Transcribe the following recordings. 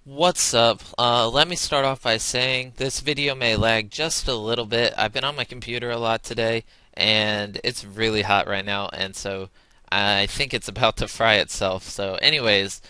What's up? Let me start off by saying this video may lag just a little bit. I've been on my computer a lot today, and it's really hot right now, and so I think it's about to fry itself. So, anyways,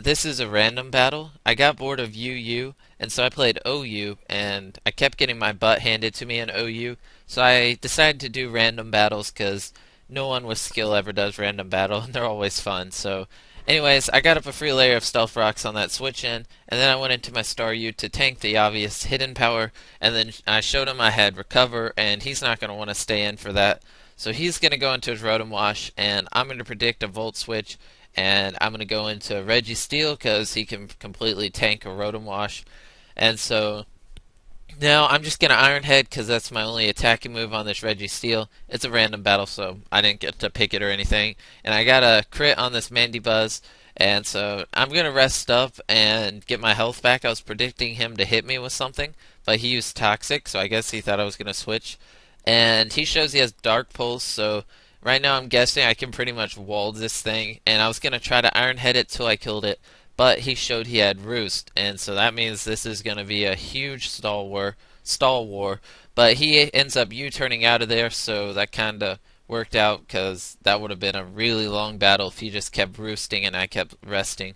this is a random battle. I got bored of UU, and so I played OU, and I kept getting my butt handed to me in OU, so I decided to do random battles because no one with skill ever does random battle, and they're always fun. So, anyways, I got up a free layer of stealth rocks on that switch in, and then I went into my star U to tank the obvious hidden power, and then I showed him I had recover, and he's not going to want to stay in for that. So he's going to go into his Rotom Wash, and I'm going to predict a Volt Switch, and I'm going to go into Reggie Steel because he can completely tank a Rotom Wash. And so now I'm just gonna Iron Head because that's my only attacking move on this Reggie Steel. It's a random battle, so I didn't get to pick it or anything. And I got a crit on this Mandy Buzz, and so I'm gonna rest up and get my health back. I was predicting him to hit me with something, but he used Toxic, so I guess he thought I was gonna switch. And he shows he has Dark Pulse, so right now I'm guessing I can pretty much wall this thing. And I was gonna try to Iron Head it till I killed it, but he showed he had Roost, and so that means this is going to be a huge stall war. But he ends up U-turning out of there, so that kind of worked out because that would have been a really long battle if he just kept roosting and I kept resting.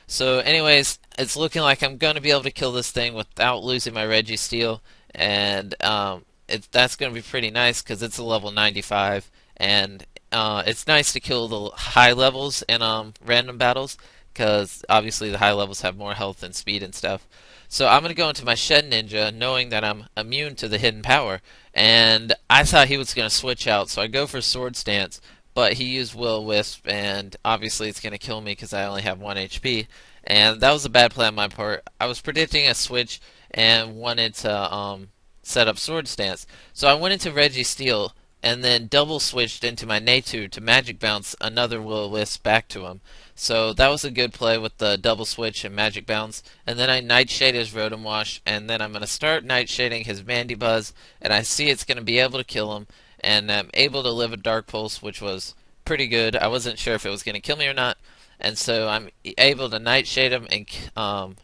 So, anyways, it's looking like I'm going to be able to kill this thing without losing my Reggie Steel, and that's going to be pretty nice because it's a level 95, and it's nice to kill the high levels in random battles because obviously the high levels have more health and speed and stuff. So I'm going to go into my Shed Ninja knowing that I'm immune to the hidden power, and I thought he was going to switch out, so I go for Sword Stance, but he used Will-O-Wisp, and obviously it's going to kill me because I only have 1 HP, and that was a bad play on my part. I was predicting a switch and wanted to set up Sword Stance, so I went into Reggie Steel, and then double switched into my Natu to Magic Bounce another Will-O-Wisp back to him. So that was a good play with the double switch and Magic Bounce. And then I Nightshade his Rotom Wash, and then I'm going to start Nightshading his Mandy Buzz, and I see it's going to be able to kill him, and I'm able to live a Dark Pulse, which was pretty good. I wasn't sure if it was going to kill me or not, and so I'm able to Nightshade him and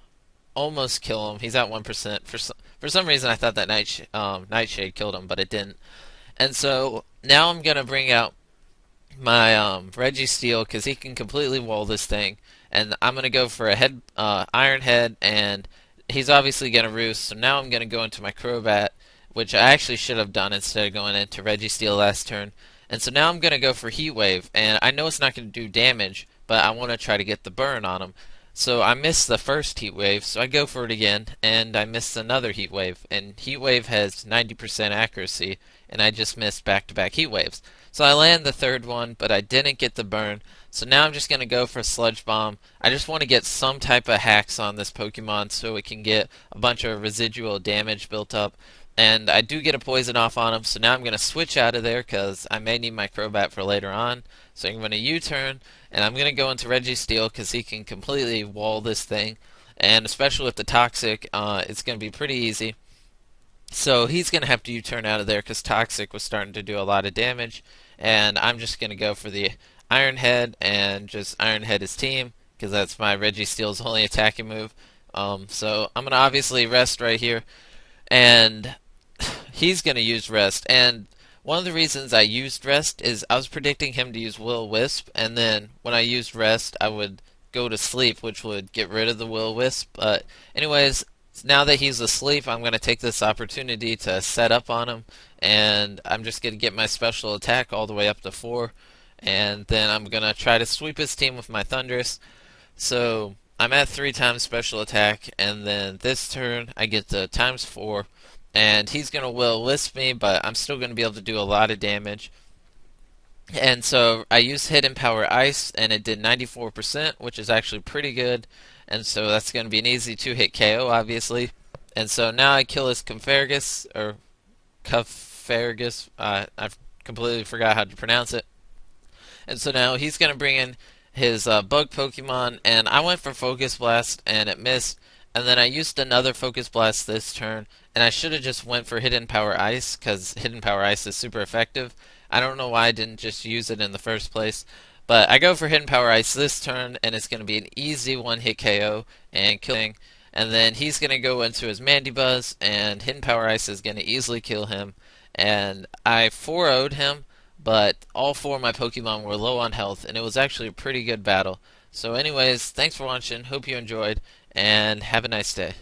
almost kill him. He's at 1%. For some reason, I thought that Nightshade killed him, but it didn't. And so now I'm gonna bring out my Reggie Steel because he can completely wall this thing, and I'm gonna go for a Iron Head, and he's obviously gonna roost. So now I'm gonna go into my Crobat, which I actually should have done instead of going into Reggie Steel last turn. And so now I'm gonna go for Heat Wave, and I know it's not gonna do damage, but I want to try to get the burn on him. So I missed the first Heat Wave, so I go for it again, and I missed another Heat Wave. And Heat Wave has 90% accuracy, and I just missed back-to-back Heat Waves. So I land the third one, but I didn't get the burn. So now I'm just going to go for Sludge Bomb. I just want to get some type of hacks on this Pokemon so it can get a bunch of residual damage built up. And I do get a poison off on him, so now I'm going to switch out of there because I may need my Crobat for later on. So I'm going to U-turn, and I'm going to go into Reggie Steel because he can completely wall this thing. And especially with the Toxic, it's going to be pretty easy. So he's going to have to U-turn out of there because Toxic was starting to do a lot of damage. And I'm just going to go for the Iron Head and just Iron Head his team because that's my Reggie Steel's only attacking move. So I'm going to obviously rest right here. And he's going to use Rest. And one of the reasons I used Rest is I was predicting him to use Will-O-Wisp. And then when I used Rest, I would go to sleep, which would get rid of the Will-O-Wisp. But anyways, now that he's asleep, I'm going to take this opportunity to set up on him, and I'm just going to get my special attack all the way up to 4, and then I'm going to try to sweep his team with my Thundurus. So I'm at 3 times special attack, and then this turn I get the times 4, and he's going to Will-O-Wisp me, but I'm still going to be able to do a lot of damage. And so I used Hidden Power Ice, and it did 94%, which is actually pretty good. And so that's going to be an easy 2-hit KO, obviously. And so now I kill his Cumfergus, or Cuffergus. I've completely forgot how to pronounce it. And so now he's going to bring in his bug Pokemon, and I went for Focus Blast, and it missed. And then I used another Focus Blast this turn, and I should have just went for Hidden Power Ice, because Hidden Power Ice is super effective. I don't know why I didn't just use it in the first place. But I go for Hidden Power Ice this turn, and it's going to be an easy one-hit KO and killing. And then he's going to go into his Mandibuzz, and Hidden Power Ice is going to easily kill him. And I 4-0'd him, but all four of my Pokemon were low on health, and it was actually a pretty good battle. So anyways, thanks for watching, hope you enjoyed, and have a nice day.